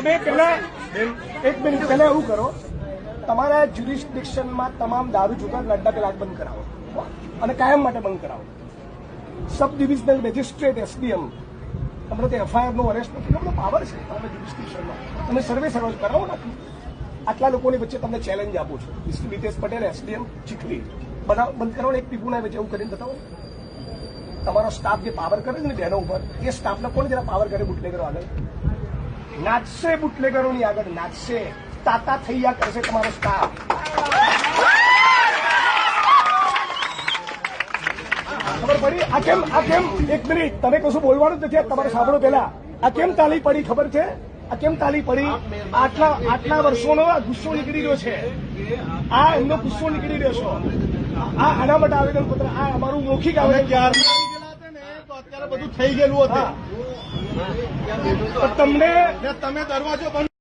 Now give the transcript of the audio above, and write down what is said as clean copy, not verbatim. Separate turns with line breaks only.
તમે પહેલા એક મિનિટ પહેલા એવું કરો, તમારા જ્યુરિસ્ડિક્શનમાં તમામ દારૂ જુગાર અડ્ડા પેલા બંધ કરાવો અને કાયમ માટે બંધ કરાવો. સબ ડિવિઝનલ મેજિસ્ટ્રેટ એસડીએમ તમને તે એફઆઈઆર નો અરેસ્ટ નથી, બધો પાવર છે તમારા જ્યુરિસ્ડિક્શનમાં. તમે સર્વે કરાવો નથી. આટલા લોકોની વચ્ચે તમને ચેલેન્જ આપું છું. મિતેશ પટેલ એસડીએમ ચીખલી બંધ કરાવો, એક પીપુ ના વચ્ચે એવું કરીને બતાવો. તમારો સ્ટાફ જે પાવર કરે છે ને બહેનો ઉપર, એ સ્ટાફને કોણ જરા પાવર કરે? બુટલેગરો આગળ નાચશે, બુટલેગરોની આગળ નાચશે, તાતા થૈયા કરશે તમારો સ્ટાફ. ખબર પડી? આ કેમ એક મિનિટ, તમે કશું બોલવાનું જ નથી. તમારે સાંભળો પેલા, આ કેમ તાલી પડી ખબર છે? આ કેમ તાલી પડી? આટલા વર્ષોનો આ ગુસ્સો નીકળી રહ્યો છે. આ એમનો ગુસ્સો નીકળી રહ્યો છે. આના માટે આવેદન પત્ર, આ અમારું મૌખિક આવેદન. અત્યારે બધું થઈ ગયેલું હતું. તમને તમે દરવાજો બંધ